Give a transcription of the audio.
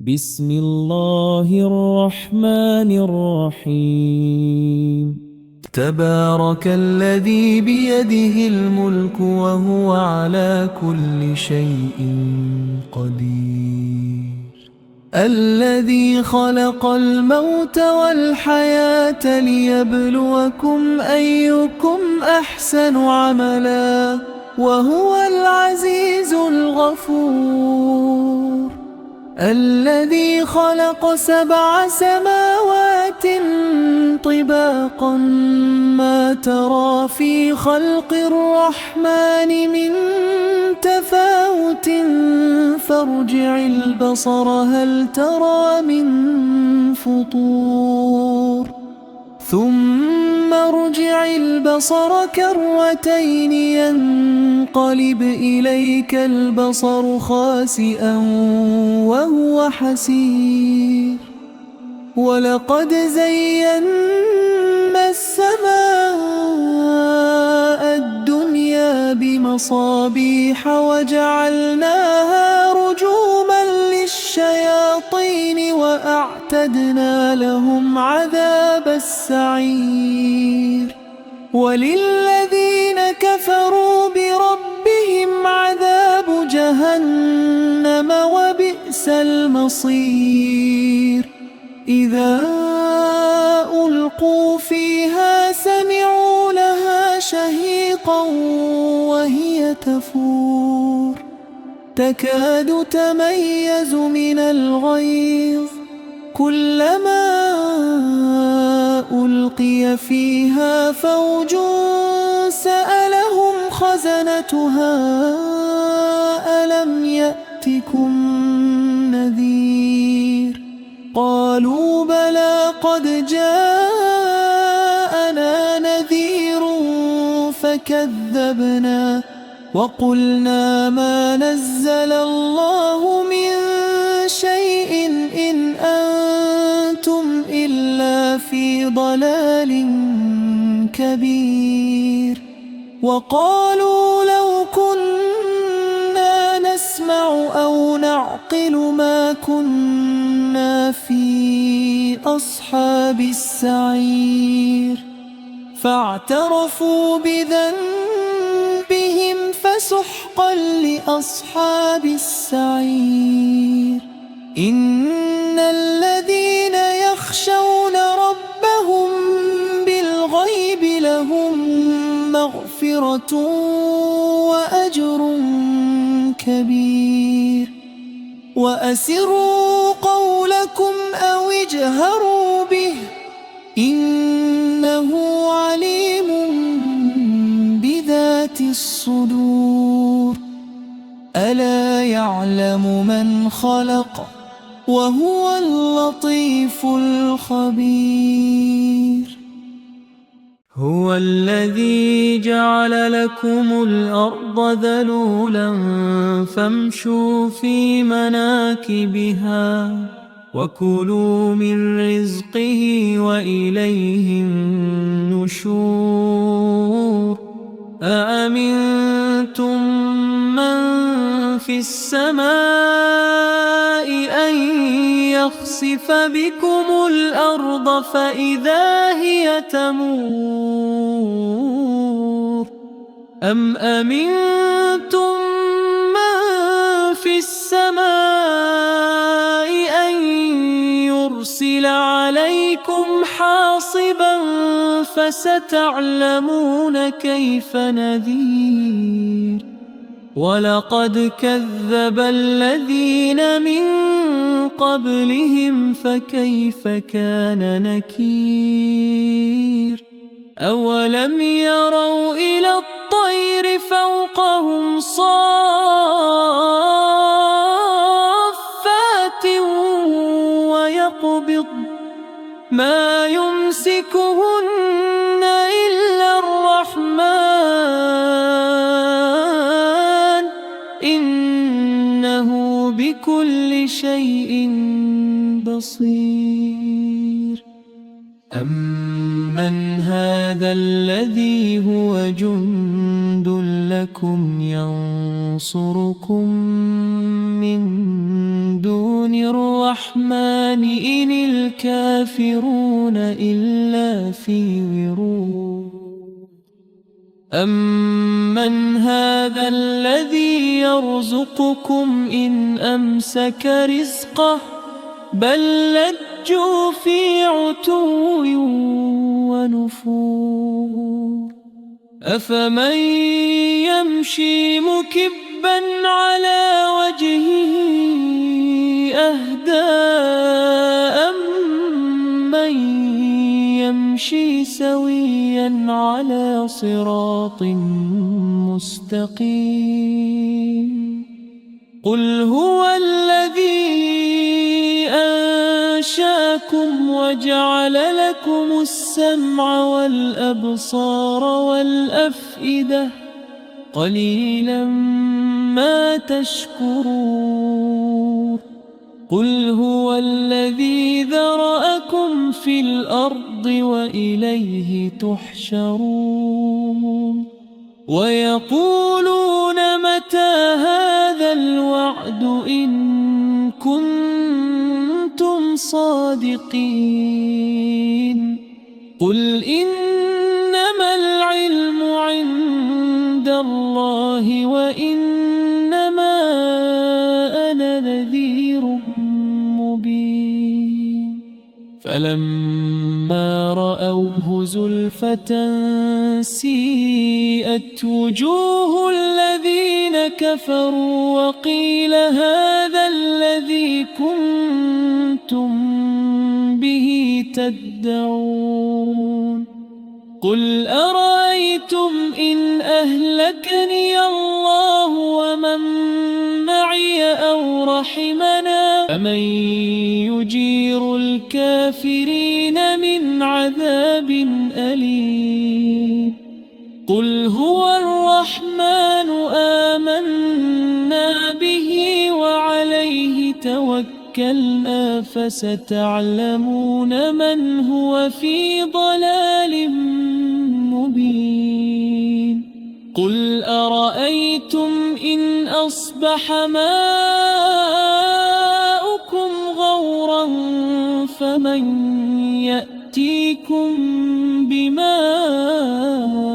بسم الله الرحمن الرحيم. تبارك الذي بيده الملك وهو على كل شيء قدير. الذي خلق الموت والحياة ليبلوكم أيكم أحسن عملا وهو العزيز الغفور. الذي خلق 7 سماوات طباقا ما ترى في خلق الرحمن من تفاوت فارجع البصر هل ترى من فطور ثم ارجع البصر كرتين ينقلب إليك البصر خاسئا وهو حسير. ولقد زينا السماء الدنيا بمصابيح وجعلناها رجوما للشياطين وأعتدنا لهم عذاب السعير. وللذين كفروا بربهم عذاب جهنم وبئس المصير. إذا ألقوا فيها سمعوا لها شهيقا وهي تفور تكاد تميز من الغيظ كلما ألقي فيها فوج سألهم خزنتها ألم يأتكم نذير قالوا بلى قد جاءنا نذير فكذبنا وقلنا ما نزل الله من شيء إن أنتم إلا في ضلال كبير. وقالوا لو كنا نسمع أو نعقل ما كنا في أصحاب السعير. فاعترفوا بذنبهم فسحقا لأصحاب السعير. إن الذين يخشون ربهم بالغيب لهم مغفرة وأجر كبير. وأسروا قولكم أو اجهروا به إنه عليم بذات الصدور. ألا يعلم من خلق وهو اللطيف الخبير. هو الذي جعل لكم الأرض ذلولا فامشوا في مناكبها وكلوا من رزقه وإليه النشور. أأمنتم من في السماء أن يخسف بكم الأرض فإذا هي تمور أم أمنتم من في السماء أن يرسل عليكم حاصبا فستعلمون كيف نذير. ولقد كذب الذين من قبلهم فكيف كان نكير. أولم يروا إلى الطير فوقهم صافات ويقبض ما يمسكهن إلا الرحمن إنه بكل شيء بصير. أمن هذا الذي هو جند لكم ينصركم من دون الرحمن إن الكافرون إلا في غرور أمن هذا الذي يرزقكم إن أمسك رزقه بل لجوا في عتو ونفور أفمن يمشي مكبا على وجهه أهدى أمن يمشي سويا على صراط مستقيم قل هو الذي أنشأكم وجعل لكم السمع والأبصار والأفئدة قليلا ما تشكرون قل هو الذي ذرأكم في الأرض وإليه تحشرون ويقولون متى هذا الوعد إن كنتم صادقين قل إنما العلم عند الله وإنما أنا نذير مبين فلما رأوه زلفة سيئت وجوه الذين كفروا وقيل هذا الذي كنتم به تدعون قل أرأيتم إن أهلكني الله ومن معي أو رحمنا فمن يجير الكافرين من عذاب أليم قل هو الرحمن آمنا به وعليه توكلنا فستعلمون من هو في ضلال مبين قل أرأيتم إن أصبح ماؤكم غورا فمن يأتيكم بماء